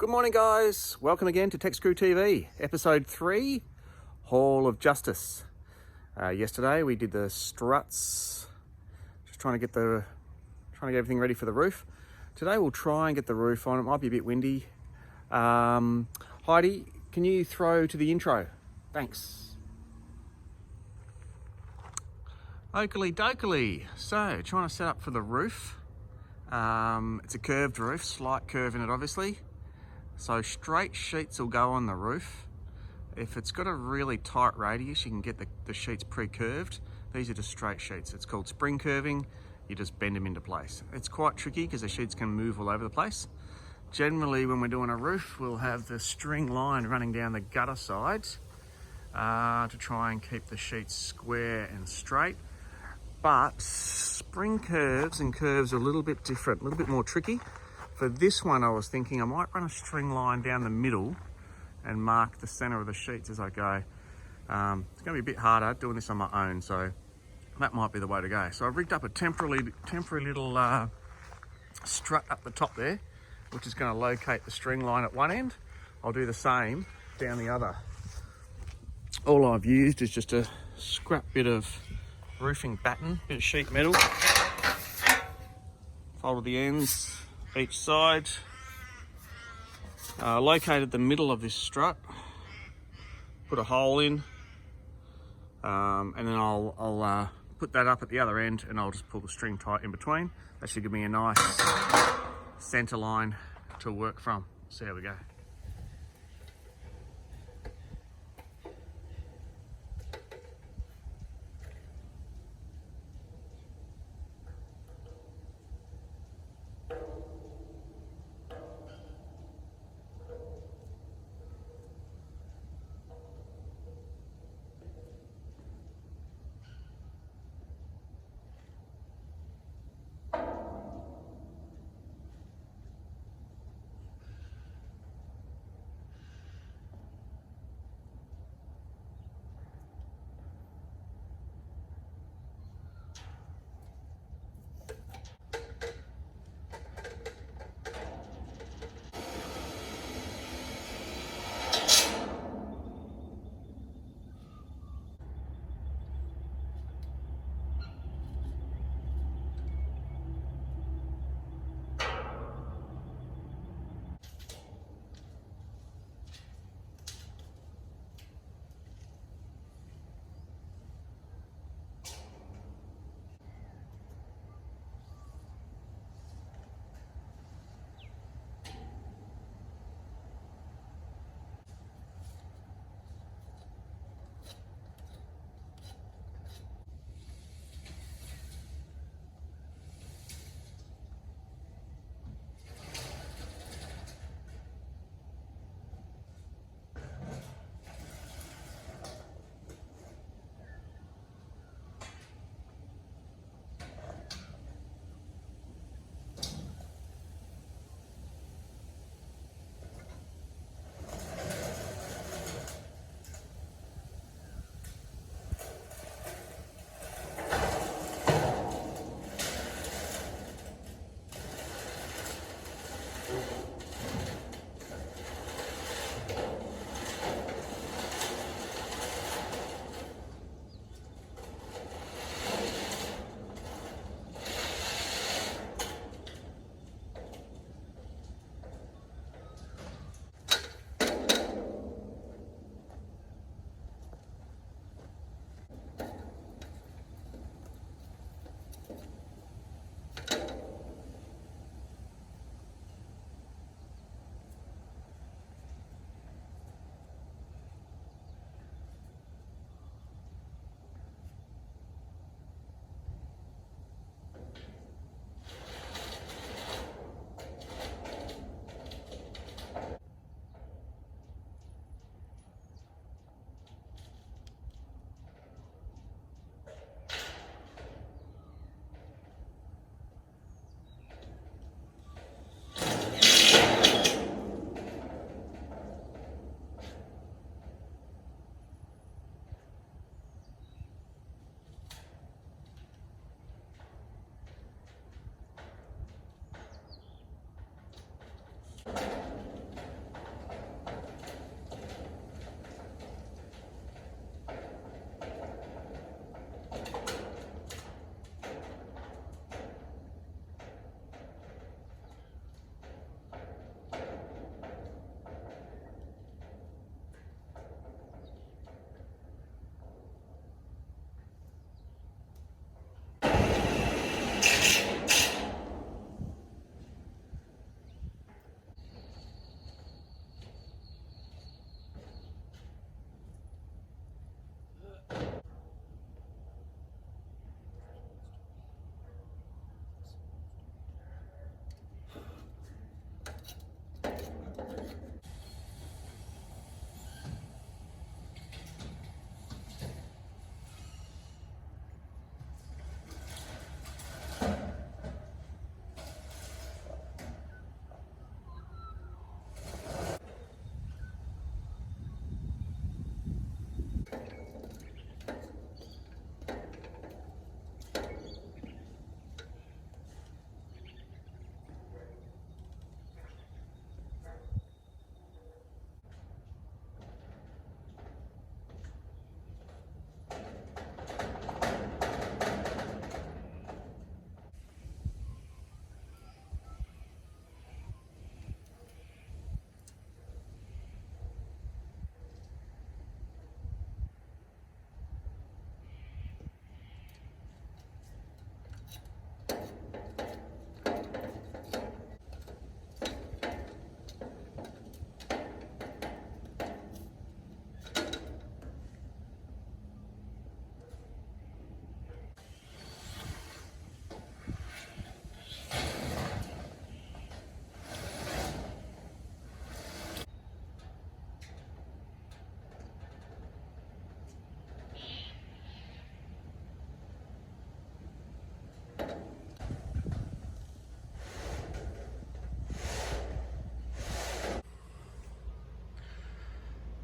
Good morning, guys. Welcome again to TechScrew TV, episode 3, Hall of Justice. Yesterday we did the struts, just trying to get everything ready for the roof. Today we'll try and get the roof on. It might be a bit windy. Heidi, can you throw to the intro? Thanks. Oakley dokley. So, trying to set up for the roof. It's a curved roof, slight curve in it obviously. So straight sheets will go on the roof. If it's got a really tight radius, you can get the sheets pre-curved. These are just straight sheets. It's called spring curving. You just bend them into place. It's quite tricky because the sheets can move all over the place. Generally, when we're doing a roof, we'll have the string line running down the gutter sides to try and keep the sheets square and straight. But spring curves and curves are a little bit different, a little bit more tricky. For this one, I was thinking I might run a string line down the middle and mark the center of the sheets as I go. It's going to be a bit harder doing this on my own, so that might be the way to go. So I've rigged up a temporary little strut up the top there, which is going to locate the string line at one end. I'll do the same down the other. All I've used is just a scrap bit of roofing batten, bit of sheet metal, folded the ends each side, located the middle of this strut, put a hole in, and then I'll put that up at the other end, and I'll just pull the string tight in between. That should give me a nice center line to work from. So there we go.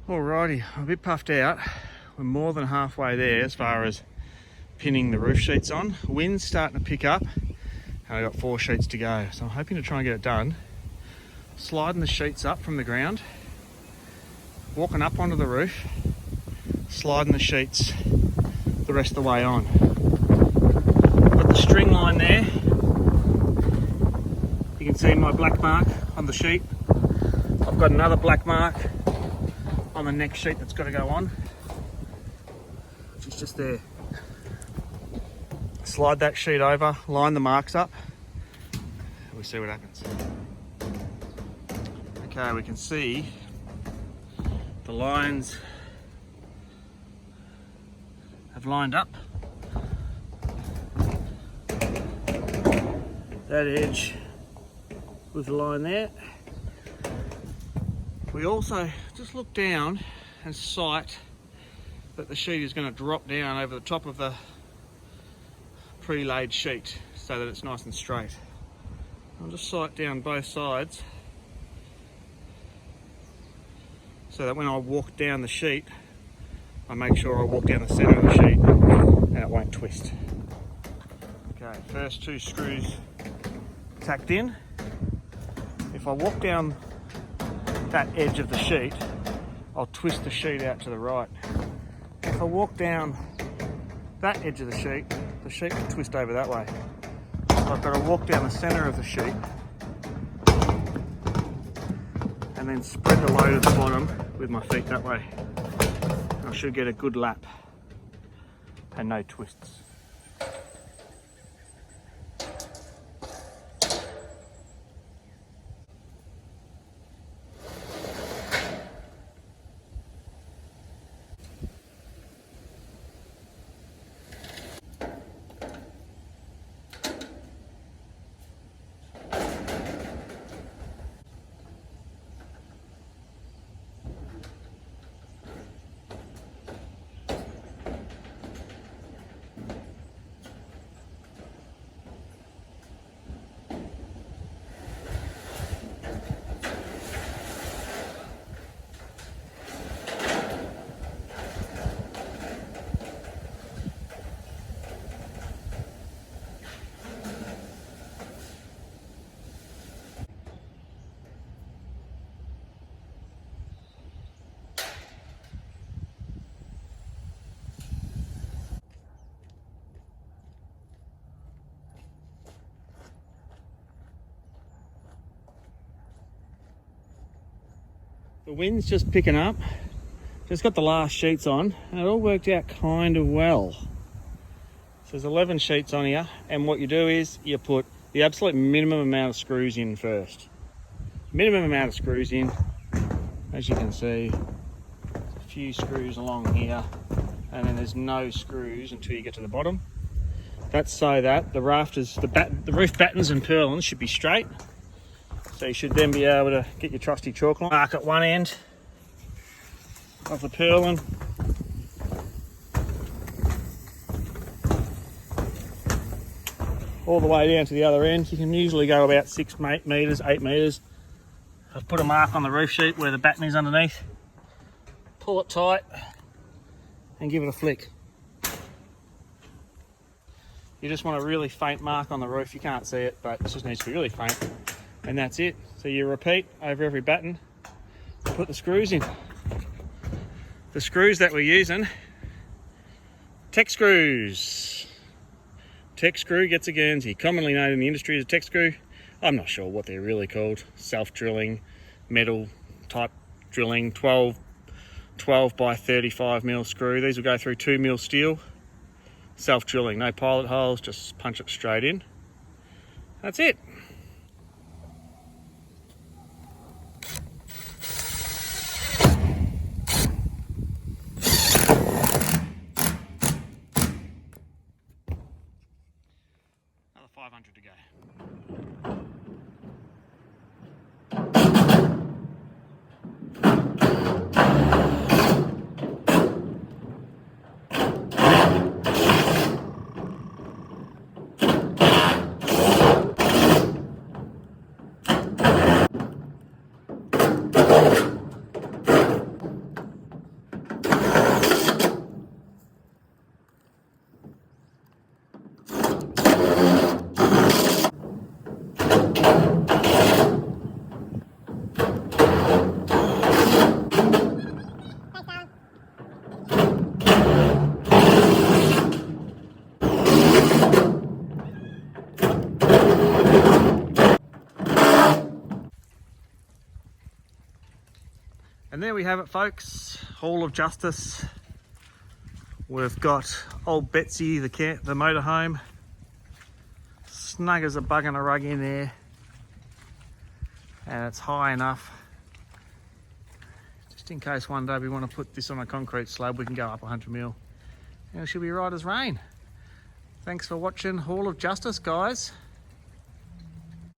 Alrighty, I'm a bit puffed out. We're more than halfway there as far as pinning the roof sheets on. Wind's starting to pick up and I've got 4 sheets to go. So I'm hoping to try and get it done. Sliding the sheets up from the ground, walking up onto the roof, sliding the sheets the rest of the way on. Got the string line there. You can see my black mark on the sheet. I've got another black mark on the next sheet that's got to go on, which is just there. Slide that sheet over, line the marks up, and we'll see what happens. Okay, we can see the lines have lined up. That edge with the line there. We also just look down and sight that the sheet is going to drop down over the top of the pre-laid sheet so that it's nice and straight. I'll just sight down both sides so that when I walk down the sheet, I make sure I walk down the centre of the sheet and it won't twist. Okay, first 2 screws tacked in. If I walk down that edge of the sheet, I'll twist the sheet out to the right. If I walk down that edge of the sheet will twist over that way. So I've got to walk down the centre of the sheet and then spread the load at the bottom with my feet that way. I should get a good lap and no twists. The wind's just picking up. Just got the last sheets on and it all worked out kind of well. So there's 11 sheets on here, and what you do is you put the absolute minimum amount of screws in first. Minimum amount of screws in. As you can see, there's a few screws along here, and then there's no screws until you get to the bottom. That's so that the rafters, the roof battens and purlins should be straight. So you should then be able to get your trusty chalk line, mark at one end of the purlin, all the way down to the other end. You can usually go about 6 metres, 8 metres. I've put a mark on the roof sheet where the batten is underneath. Pull it tight and give it a flick. You just want a really faint mark on the roof. You can't see it, but it just needs to be really faint. And that's it. So you repeat over every batten, put the screws in. The screws that we're using, TechScrews. TechScrew gets a Guernsey, commonly known in the industry as a TechScrew. I'm not sure what they're really called. Self-drilling, metal type drilling, 12 by 35 mil screw. These will go through 2 mil steel. Self-drilling, no pilot holes, just punch it straight in. That's it. Another 500 to go. And there we have it, folks. Hall of Justice. We've got old Betsy, the motorhome. Snug as a bug and a rug in there. And it's high enough. Just in case one day we want to put this on a concrete slab, we can go up 100 mil. And it should be right as rain. Thanks for watching Hall of Justice, guys.